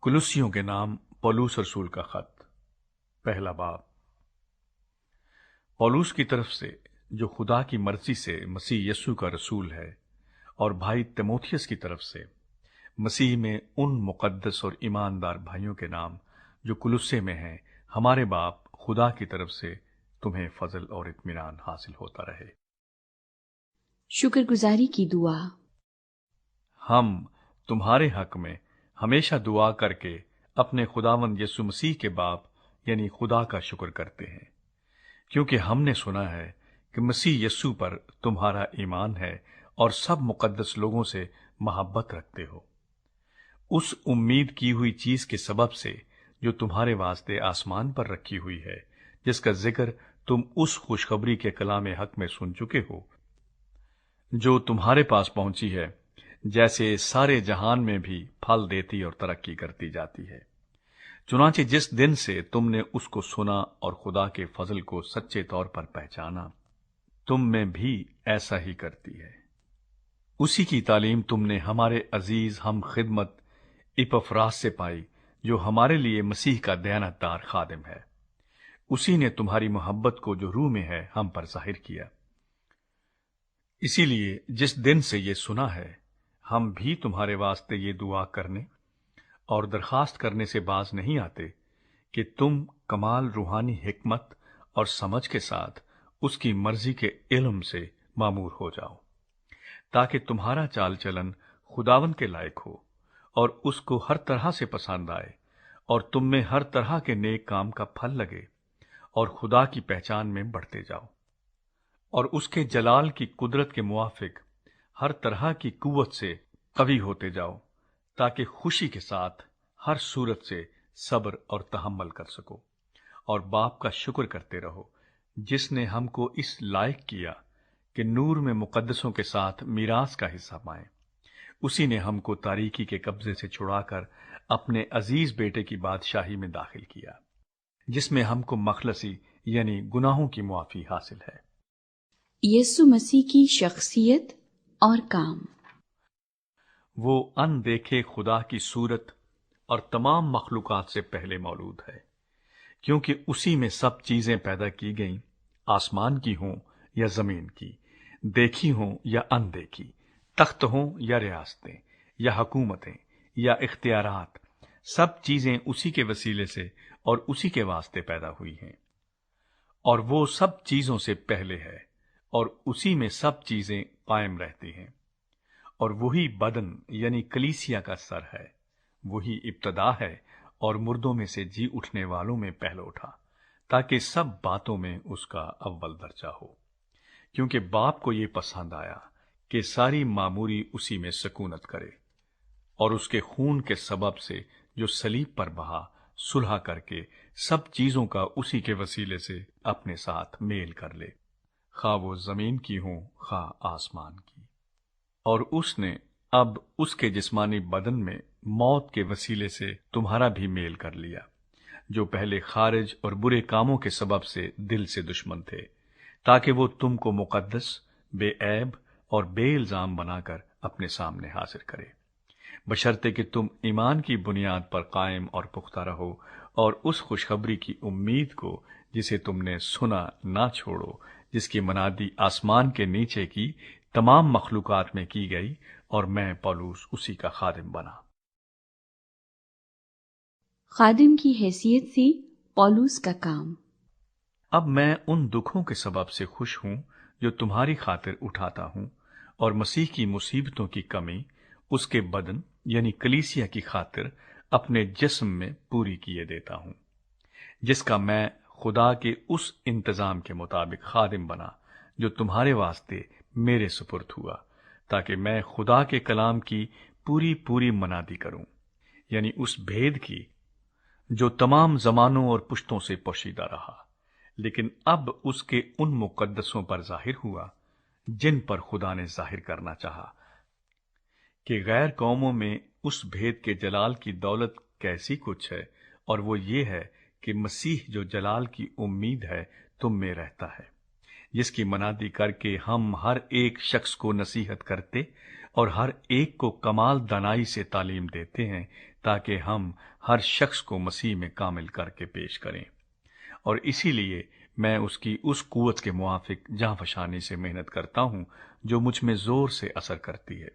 कुलुस्सियों के नाम पौलुस रसूल का खत। पहला बाब। पौलुस की तरफ से, जो खुदा की मर्जी से मसीह यस्सु का रसूल है, और भाई तीमुथियुस की तरफ से, मसीह में उन मुकद्दस और ईमानदार भाइयों के नाम जो कुलुस्से में हैं, हमारे बाप खुदा की तरफ से तुम्हें फजल और इत्मीनान हासिल होता रहे। शुक्रगुजारी की दुआ। हम तुम्हारे हक में हमेशा दुआ करके अपने खुदावंद यीशु मसीह के बाप यानी खुदा का शुक्र करते हैं, क्योंकि हमने सुना है कि मसीह यीशु पर तुम्हारा ईमान है और सब मुकद्दस लोगों से मोहब्बत रखते हो। उस उम्मीद की हुई चीज के सबब से जो तुम्हारे वास्ते आसमान पर रखी हुई है, जिसका जिक्र तुम उस खुशखबरी के कलाम हक में सुन चुके हो, जो तुम्हारे पास पहुंची है, जैसे सारे जहान में भी फल देती और तरक्की करती जाती है। चुनांचे जिस दिन से तुमने उसको सुना और खुदा के फजल को सच्चे तौर पर पहचाना, तुम में भी ऐसा ही करती है। उसी की तालीम तुमने हमारे अजीज हम खिदमत इपफ्रास से पाई, जो हमारे लिए मसीह का दयानतदार खादिम है। उसी ने तुम्हारी मोहब्बत को जो रूह में है हम पर जाहिर किया। इसीलिए जिस दिन से ये सुना है, हम भी तुम्हारे वास्ते ये दुआ करने और दरखास्त करने से बाज नहीं आते कि तुम कमाल रूहानी हिकमत और समझ के साथ उसकी मर्जी के इल्म से मामूर हो जाओ, ताकि तुम्हारा चाल चलन खुदावन के लायक हो और उसको हर तरह से पसंद आए, और तुम में हर तरह के नेक काम का फल लगे और खुदा की पहचान में बढ़ते जाओ, और उसके जलाल की कुदरत के मुआफिक हर तरह की कुव्वत से कवी होते जाओ, ताकि खुशी के साथ हर सूरत से सब्र और तहम्मुल कर सको, और बाप का शुक्र करते रहो, जिसने हमको इस लायक किया कि नूर में मुकद्दसों के साथ मीरास का हिस्सा पाएं। उसी ने हमको तारीकी के कब्जे से छुड़ाकर अपने अजीज बेटे की बादशाही में दाखिल किया, जिसमें हमको मखलसी यानी गुनाहों की मुआफी हासिल है। यीशु मसीह की शख्सियत और काम। वो अनदेखे खुदा की सूरत और तमाम मखलूकात से पहले मौजूद है, क्योंकि उसी में सब चीजें पैदा की गईं, आसमान की हों या जमीन की, देखी हों या अनदेखी, तख्त हों या रियासतें या हुकूमतें या इख्तियारात, सब चीजें उसी के वसीले से और उसी के वास्ते पैदा हुई हैं। और वो सब चीजों से पहले है, और उसी में सब चीजें कायम रहती हैं। और वही बदन यानी कलीसिया का सर है, वही इब्तदा है और मुर्दों में से जी उठने वालों में पहले उठा, ताकि सब बातों में उसका अव्वल दर्जा हो। क्योंकि बाप को ये पसंद आया कि सारी मामूरी उसी में सकूनत करे, और उसके खून के सबब से जो सलीब पर बहा, सुलह करके सब चीजों का उसी के वसीले से अपने साथ मेल कर ले, खा वो जमीन की हो खा आसमान की। और उसने अब उसके जिस्मानी बदन में मौत के वसीले से तुम्हारा भी मेल कर लिया, जो पहले खारिज और बुरे कामों के सबब से दिल से दुश्मन थे, ताकि वो तुमको मुकद्दस, बेऐब और बेइल्जाम बनाकर अपने सामने हाजिर करे, बशर्ते कि तुम ईमान की बुनियाद पर कायम और पुख्ता रहो, और उस खुशखबरी की उम्मीद को जिसे तुमने सुना ना छोड़ो, जिसकी मनादी आसमान के नीचे की तमाम मखलूकात में की गई, और मैं पौलुस उसी का खादिम बना। खादिम की हैसियत से पौलुस का काम। अब मैं उन दुखों के सबब से खुश हूं जो तुम्हारी खातिर उठाता हूं, और मसीह की मुसीबतों की कमी उसके बदन यानी कलीसिया की खातिर अपने जिस्म में पूरी किए देता हूं, जिसका मैं खुदा के उस इंतजाम के मुताबिक खादिम बना जो तुम्हारे वास्ते मेरे सुपुर्द हुआ, ताकि मैं खुदा के कलाम की पूरी पूरी मनादी करूं, यानी उस भेद की जो तमाम जमानों और पुश्तों से पोशीदा रहा, लेकिन अब उसके उन मुकद्दसों पर जाहिर हुआ जिन पर खुदा ने जाहिर करना चाहा, कि गैर कौमों में उस भेद के जलाल की दौलत कैसी कुछ है, और वो ये है कि मसीह जो जलाल की उम्मीद है तुम में रहता है, जिसकी मनादी करके हम हर एक शख्स को नसीहत करते اور ہر ایک کو کمال دانائی سے تعلیم دیتے ہیں تاکہ ہم ہر شخص کو مسیح میں کامل کر کے پیش کریں، اور اسی لیے میں اس کی اس قوت کے موافق جاں فشانی سے محنت کرتا ہوں جو مجھ میں زور سے اثر کرتی ہے۔